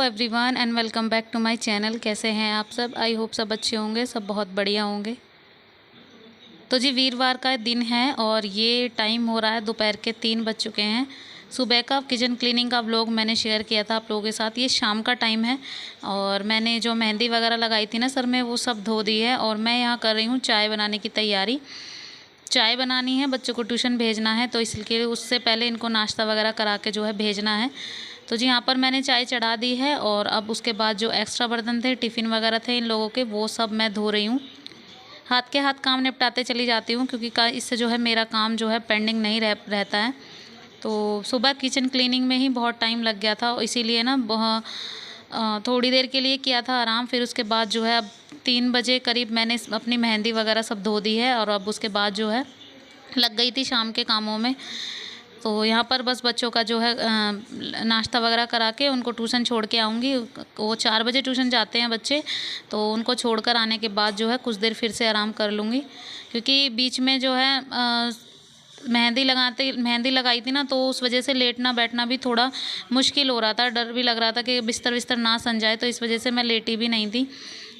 Everyone and welcome back to my channel. कैसे हैं आप सब? आई होप सब अच्छे होंगे, सब बहुत बढ़िया होंगे। तो जी वीरवार का दिन है और ये टाइम हो रहा है दोपहर के 3 बज चुके हैं। सुबह का किचन क्लीनिंग का व्लॉग मैंने शेयर किया था आप लोगों के साथ। ये शाम का टाइम है और मैंने जो मेहंदी वगैरह लगाई थी ना सर में, वो सब धो दी है और मैं यहाँ कर रही हूँ चाय बनाने की तैयारी। चाय बनानी है, बच्चों को ट्यूशन भेजना है, तो इसलिए उससे पहले इनको नाश्ता वगैरह करा के जो है भेजना है। तो जी यहाँ पर मैंने चाय चढ़ा दी है और अब उसके बाद जो एक्स्ट्रा बर्तन थे, टिफ़िन वगैरह थे इन लोगों के, वो सब मैं धो रही हूँ। हाथ के हाथ काम निपटाते चली जाती हूँ क्योंकि इससे जो है मेरा काम जो है पेंडिंग नहीं रहता है। तो सुबह किचन क्लीनिंग में ही बहुत टाइम लग गया था, इसीलिए ना थोड़ी देर के लिए किया था आराम। फिर उसके बाद जो है अब 3 बजे करीब मैंने अपनी मेहंदी वगैरह सब धो दी है और अब उसके बाद जो है लग गई थी शाम के कामों में। तो यहाँ पर बस बच्चों का जो है नाश्ता वगैरह करा के उनको ट्यूशन छोड़ के आऊँगी। वो 4 बजे ट्यूशन जाते हैं बच्चे, तो उनको छोड़कर आने के बाद जो है कुछ देर फिर से आराम कर लूँगी क्योंकि बीच में जो है मेहंदी लगाई थी ना, तो उस वजह से लेटना बैठना भी थोड़ा मुश्किल हो रहा था। डर भी लग रहा था कि बिस्तर ना सन जाए, तो इस वजह से मैं लेटी भी नहीं थी।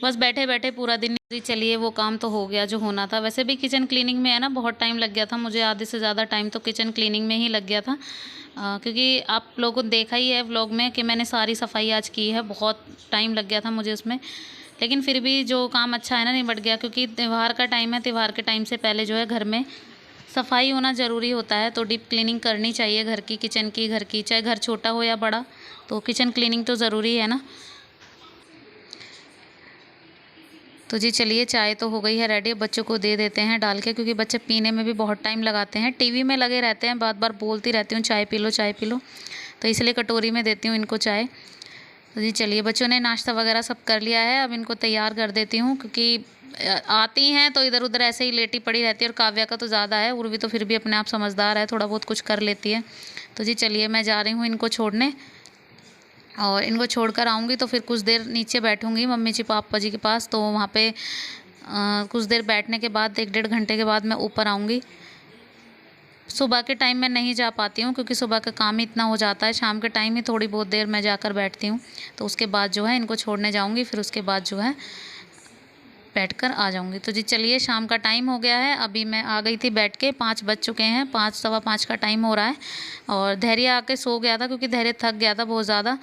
बस बैठे बैठे पूरा दिन। चलिए वो काम तो हो गया जो होना था। वैसे भी किचन क्लीनिंग में है ना बहुत टाइम लग गया था मुझे, आधे से ज़्यादा टाइम तो किचन क्लीनिंग में ही लग गया था। क्योंकि आप लोगों को देखा ही है व्लॉग में कि मैंने सारी सफाई आज की है। बहुत टाइम लग गया था मुझे उसमें, लेकिन फिर भी जो काम अच्छा है ना निपट गया क्योंकि त्यौहार का टाइम है। त्यौहार के टाइम से पहले जो है घर में सफाई होना ज़रूरी होता है, तो डीप क्लीनिंग करनी चाहिए घर की, किचन की, घर की, चाहे घर छोटा हो या बड़ा, तो किचन क्लीनिंग तो ज़रूरी है ना। तो जी चलिए चाय तो हो गई है रेडी, बच्चों को दे देते हैं डाल के, क्योंकि बच्चे पीने में भी बहुत टाइम लगाते हैं। टीवी में लगे रहते हैं, बार बार बोलती रहती हूँ चाय पी लो चाय पी लो, तो इसलिए कटोरी में देती हूँ इनको चाय। तो जी चलिए बच्चों ने नाश्ता वगैरह सब कर लिया है, अब इनको तैयार कर देती हूँ क्योंकि आती हैं तो इधर उधर ऐसे ही लेटी पड़ी रहती है। और काव्या का तो ज़्यादा है, उर्वी तो फिर भी अपने आप समझदार है, थोड़ा बहुत कुछ कर लेती है। तो जी चलिए मैं जा रही हूँ इनको छोड़ने और इनको छोड़कर आऊँगी तो फिर कुछ देर नीचे बैठूँगी मम्मी जी पापा जी के पास। तो वहाँ पे कुछ देर बैठने के बाद 1-1.5 घंटे के बाद मैं ऊपर आऊँगी। सुबह के टाइम में नहीं जा पाती हूँ क्योंकि सुबह का काम ही इतना हो जाता है। शाम के टाइम ही थोड़ी बहुत देर मैं जाकर बैठती हूँ, तो उसके बाद जो है इनको छोड़ने जाऊँगी, फिर उसके बाद जो है बैठकर आ जाऊँगी। तो जी चलिए शाम का टाइम हो गया है, अभी मैं आ गई थी बैठ के, 5 बज चुके हैं, 5 सवा 5 का टाइम हो रहा है। और धैर्य आके सो गया था क्योंकि धैर्य थक गया था बहुत ज़्यादा।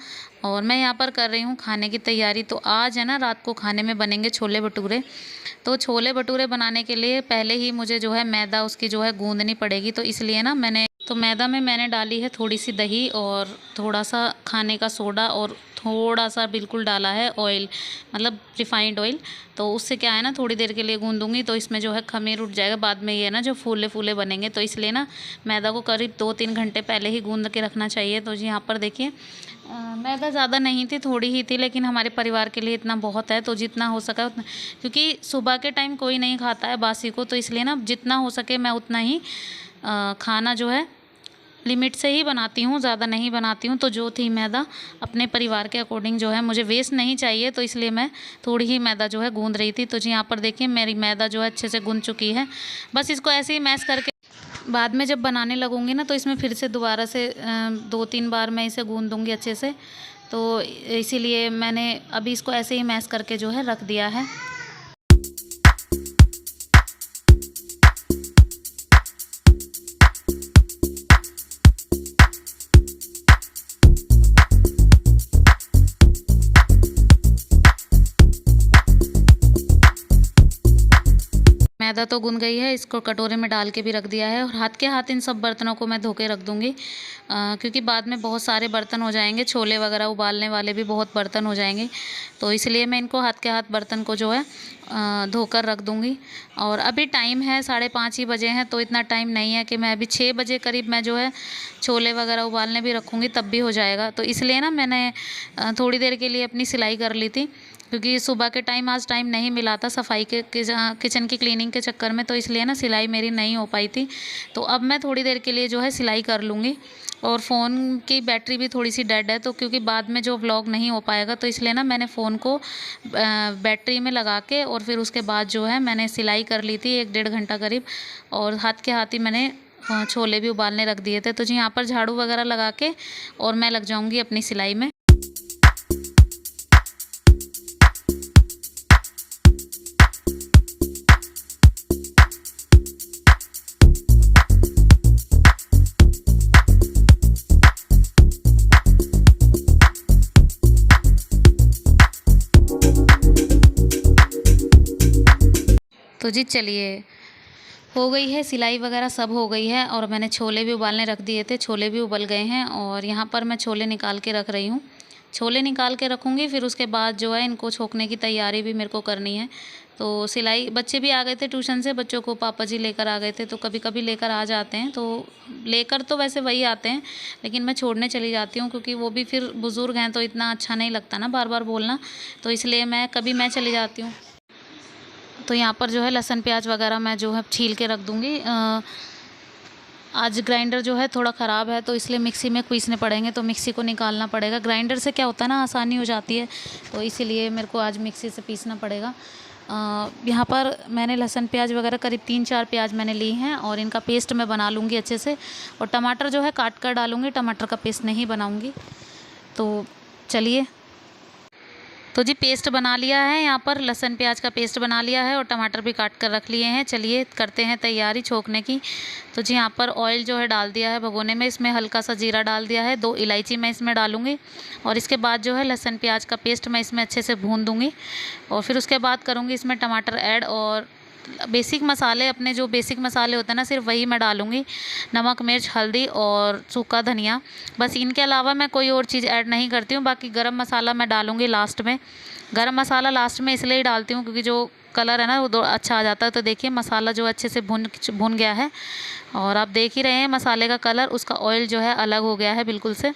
और मैं यहाँ पर कर रही हूँ खाने की तैयारी। तो आज है ना रात को खाने में बनेंगे छोले भटूरे। तो छोले भटूरे बनाने के लिए पहले ही मुझे जो है मैदा उसकी जो है गूँधनी पड़ेगी, तो इसलिए ना मैदा में मैंने डाली है थोड़ी सी दही और थोड़ा सा खाने का सोडा और थोड़ा सा बिल्कुल डाला है ऑयल, मतलब रिफाइंड ऑयल। तो उससे क्या है ना थोड़ी देर के लिए गूँधूंगी तो इसमें जो है खमीर उठ जाएगा, बाद में ये ना जो फूले फूले बनेंगे। तो इसलिए ना मैदा को करीब 2-3 घंटे पहले ही गूँध के रखना चाहिए। तो जी यहाँ पर देखिए मैदा ज़्यादा नहीं थी, थोड़ी ही थी, लेकिन हमारे परिवार के लिए इतना बहुत है, तो जितना हो सका उतना, क्योंकि सुबह के टाइम कोई नहीं खाता है बासी को, तो इसलिए ना जितना हो सके मैं उतना ही खाना जो है लिमिट से ही बनाती हूँ, ज़्यादा नहीं बनाती हूँ। तो जो थी मैदा अपने परिवार के अकॉर्डिंग जो है, मुझे वेस्ट नहीं चाहिए, तो इसलिए मैं थोड़ी ही मैदा जो है गूँध रही थी। तो जी यहाँ पर देखिए मेरी मैदा जो है अच्छे से गूँध चुकी है। बस इसको ऐसे ही मैश करके बाद में जब बनाने लगूँगी ना, तो इसमें फिर से दोबारा से 2-3 बार मैं इसे गूँध दूँगी अच्छे से। तो इसीलिए मैंने अभी इसको ऐसे ही मैश करके जो है रख दिया है। मैदा तो गूँध गई है, इसको कटोरे में डाल के भी रख दिया है और हाथ के हाथ इन सब बर्तनों को मैं धो के रख दूँगी क्योंकि बाद में बहुत सारे बर्तन हो जाएंगे, छोले वगैरह उबालने वाले भी बहुत बर्तन हो जाएंगे। तो इसलिए मैं इनको हाथ के हाथ बर्तन को जो है धोकर रख दूँगी। और अभी टाइम है 5:30 ही बजे हैं, तो इतना टाइम नहीं है कि मैं अभी 6 बजे करीब मैं जो है छोले वगैरह उबालने भी रखूँगी, तब भी हो जाएगा। तो इसलिए ना मैंने थोड़ी देर के लिए अपनी सिलाई कर ली थी क्योंकि सुबह के टाइम आज टाइम नहीं मिला था सफाई के किचन की क्लीनिंग के चक्कर में, तो इसलिए ना सिलाई मेरी नहीं हो पाई थी। तो अब मैं थोड़ी देर के लिए जो है सिलाई कर लूँगी। और फ़ोन की बैटरी भी थोड़ी सी डेड है, तो क्योंकि बाद में जो व्लॉग नहीं हो पाएगा, तो इसलिए ना मैंने फ़ोन को बैटरी में लगा के और फिर उसके बाद जो है मैंने सिलाई कर ली थी 1-1.5 घंटा करीब। और हाथ के हाथ ही मैंने छोले भी उबालने रख दिए थे। तो जी यहाँ पर झाड़ू वगैरह लगा के और मैं लग जाऊँगी अपनी सिलाई में। तो जी चलिए, हो गई है सिलाई वगैरह सब हो गई है और मैंने छोले भी उबालने रख दिए थे, छोले भी उबल गए हैं और यहाँ पर मैं छोले निकाल के रख रही हूँ। छोले निकाल के रखूँगी, फिर उसके बाद जो है इनको छोंकने की तैयारी भी मेरे को करनी है। तो सिलाई, बच्चे भी आ गए थे ट्यूशन से, बच्चों को पापा जी लेकर आ गए थे, तो कभी कभी लेकर आ जाते हैं, तो लेकर तो वैसे वही आते हैं, लेकिन मैं छोड़ने चली जाती हूँ क्योंकि वो भी फिर बुज़ुर्ग हैं तो इतना अच्छा नहीं लगता ना बार बार बोलना, तो इसलिए मैं चली जाती हूँ। तो यहाँ पर जो है लहसुन प्याज वगैरह मैं जो है छील के रख दूँगी। आज ग्राइंडर जो है थोड़ा ख़राब है तो इसलिए मिक्सी में पीसने पड़ेंगे, तो मिक्सी को निकालना पड़ेगा। ग्राइंडर से क्या होता है ना, आसानी हो जाती है, तो इसीलिए मेरे को आज मिक्सी से पीसना पड़ेगा। यहाँ पर मैंने लहसुन प्याज वगैरह करीब 3-4 प्याज मैंने ली हैं और इनका पेस्ट मैं बना लूँगी अच्छे से, और टमाटर जो है काट कर डालूँगी, टमाटर का पेस्ट नहीं बनाऊँगी। तो चलिए, तो जी पेस्ट बना लिया है, यहाँ पर लहसुन प्याज का पेस्ट बना लिया है और टमाटर भी काट कर रख लिए हैं। चलिए करते हैं तैयारी छोंकने की। तो जी यहाँ पर ऑयल जो है डाल दिया है भगोने में, इसमें हल्का सा जीरा डाल दिया है, 2 इलायची मैं इसमें डालूँगी और इसके बाद जो है लहसुन प्याज का पेस्ट मैं इसमें अच्छे से भून दूँगी और फिर उसके बाद करूँगी इसमें टमाटर ऐड और बेसिक मसाले, अपने जो बेसिक मसाले होते हैं ना सिर्फ वही मैं डालूँगी, नमक, मिर्च, हल्दी और सूखा धनिया, बस इनके अलावा मैं कोई और चीज़ ऐड नहीं करती हूँ। बाकी गरम मसाला मैं डालूँगी लास्ट में। गरम मसाला लास्ट में इसलिए ही डालती हूँ क्योंकि जो कलर है ना वो अच्छा आ जाता है। तो देखिए मसाला जो अच्छे से भुन गया है और आप देख ही रहे हैं मसाले का कलर, उसका ऑयल जो है अलग हो गया है बिल्कुल से।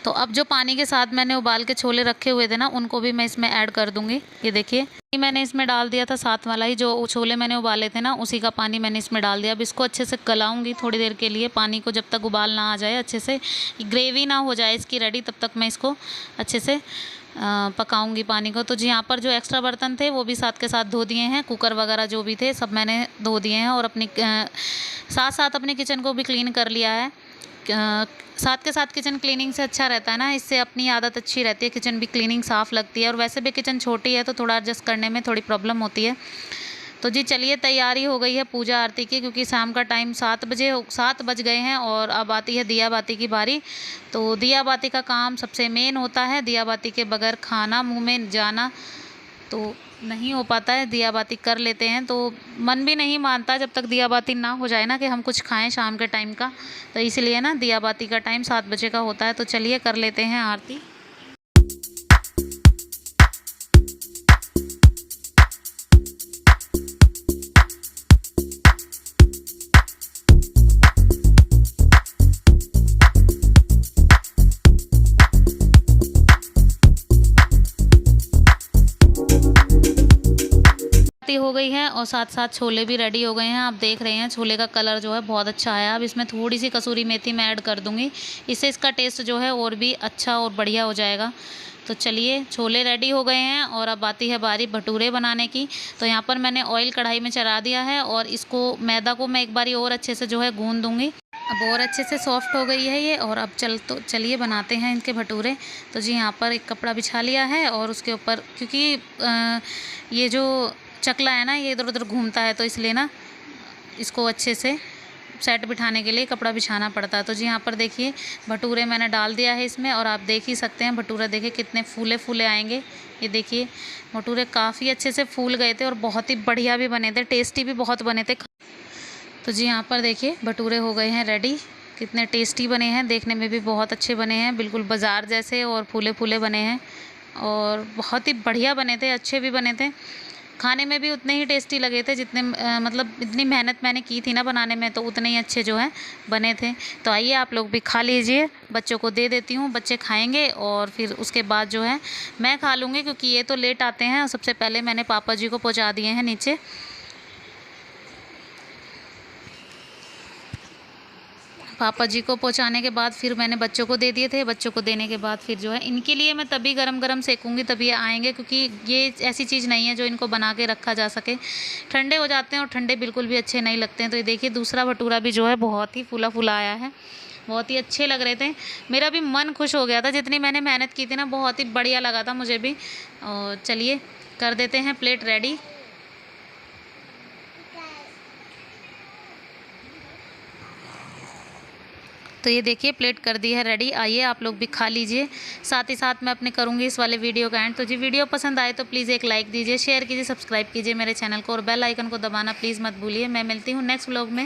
तो अब जो पानी के साथ मैंने उबाल के छोले रखे हुए थे ना, उनको भी मैं इसमें ऐड कर दूँगी। ये देखिए मैंने इसमें डाल दिया था साथ वाला ही, जो छोले मैंने उबाले थे ना उसी का पानी मैंने इसमें डाल दिया। अब इसको अच्छे से गलाऊंगी थोड़ी देर के लिए, पानी को जब तक उबाल ना आ जाए, अच्छे से ग्रेवी ना हो जाए इसकी रेडी, तब तक मैं इसको अच्छे से पकाऊंगी पानी को। तो जी यहाँ पर जो एक्स्ट्रा बर्तन थे वो भी साथ के साथ धो दिए हैं, कुकर वगैरह जो भी थे सब मैंने धो दिए हैं और अपनी साथ साथ अपने किचन को भी क्लीन कर लिया है। साथ के साथ किचन क्लीनिंग से अच्छा रहता है ना, इससे अपनी आदत अच्छी रहती है, किचन भी क्लीनिंग साफ़ लगती है और वैसे भी किचन छोटी है तो थोड़ा एडजस्ट करने में थोड़ी प्रॉब्लम होती है। तो जी चलिए तैयारी हो गई है पूजा आरती की, क्योंकि शाम का टाइम 7 बज गए हैं और अब आती है दिया बाती की बारी। तो दिया बाती का काम सबसे मेन होता है, दिया बाती के बगैर खाना मुँह में जाना तो नहीं हो पाता है। दिया बाती कर लेते हैं तो मन भी नहीं मानता जब तक दिया बाती ना हो जाए ना कि हम कुछ खाएं शाम के टाइम का, तो इसलिए ना दिया बाती का टाइम 7 बजे का होता है। तो चलिए कर लेते हैं आरती। हो गई है और साथ साथ छोले भी रेडी हो गए हैं। आप देख रहे हैं छोले का कलर जो है बहुत अच्छा आया। अब इसमें थोड़ी सी कसूरी मेथी मैं ऐड कर दूंगी, इससे इसका टेस्ट जो है और भी अच्छा और बढ़िया हो जाएगा। तो चलिए छोले रेडी हो गए हैं और अब आती है बारी भटूरे बनाने की। तो यहाँ पर मैंने ऑयल कढ़ाई में चढ़ा दिया है और इसको मैदा को मैं एक बारी और अच्छे से जो है गूंद दूँगी। अब और अच्छे से सॉफ्ट हो गई है ये, और अब चलिए बनाते हैं इनके भटूरे। तो जी यहाँ पर एक कपड़ा बिछा लिया है और उसके ऊपर, क्योंकि ये जो चकला है ना ये इधर उधर घूमता है तो इसलिए ना इसको अच्छे से सेट बिठाने के लिए कपड़ा बिछाना पड़ता है। तो जी यहाँ पर देखिए भटूरे मैंने डाल दिया है इसमें और आप देख ही सकते हैं भटूरे देखिए कितने फूले फूले आएंगे। ये देखिए भटूरे काफ़ी अच्छे से फूल गए थे और बहुत ही बढ़िया भी बने थे, टेस्टी भी बहुत बने थे। तो जी यहाँ पर देखिए भटूरे हो गए हैं रेडी, कितने टेस्टी बने हैं, देखने में भी बहुत अच्छे बने हैं, बिल्कुल बाज़ार जैसे और फूले फूले बने हैं और बहुत ही बढ़िया बने थे, अच्छे भी बने थे, खाने में भी उतने ही टेस्टी लगे थे जितने मतलब इतनी मेहनत मैंने की थी ना बनाने में, तो उतने ही अच्छे जो है बने थे। तो आइए आप लोग भी खा लीजिए, बच्चों को दे देती हूँ, बच्चे खाएंगे और फिर उसके बाद जो है मैं खा लूँगी, क्योंकि ये तो लेट आते हैं। सबसे पहले मैंने पापा जी को पहुँचा दिए हैं नीचे। पापा जी को पहुंचाने के बाद फिर मैंने बच्चों को दे दिए थे। बच्चों को देने के बाद फिर जो है इनके लिए मैं तभी गरम गरम सेकूंगी तभी ये आएंगे, क्योंकि ये ऐसी चीज़ नहीं है जो इनको बना के रखा जा सके, ठंडे हो जाते हैं और ठंडे बिल्कुल भी अच्छे नहीं लगते हैं। तो ये देखिए दूसरा भटूरा भी जो है बहुत ही फूला फूला आया है, बहुत ही अच्छे लग रहे थे, मेरा भी मन खुश हो गया था, जितनी मैंने मेहनत की थी ना बहुत ही बढ़िया लगा था मुझे भी। और चलिए कर देते हैं प्लेट रेडी। तो ये देखिए प्लेट कर दी है रेडी। आइए आप लोग भी खा लीजिए। साथ ही साथ मैं अपने करूँगी इस वाले वीडियो का एंड। तो जी वीडियो पसंद आए तो प्लीज़ एक लाइक दीजिए, शेयर कीजिए, सब्सक्राइब कीजिए मेरे चैनल को और बेल आइकन को दबाना प्लीज़ मत भूलिए। मैं मिलती हूँ नेक्स्ट व्लॉग में।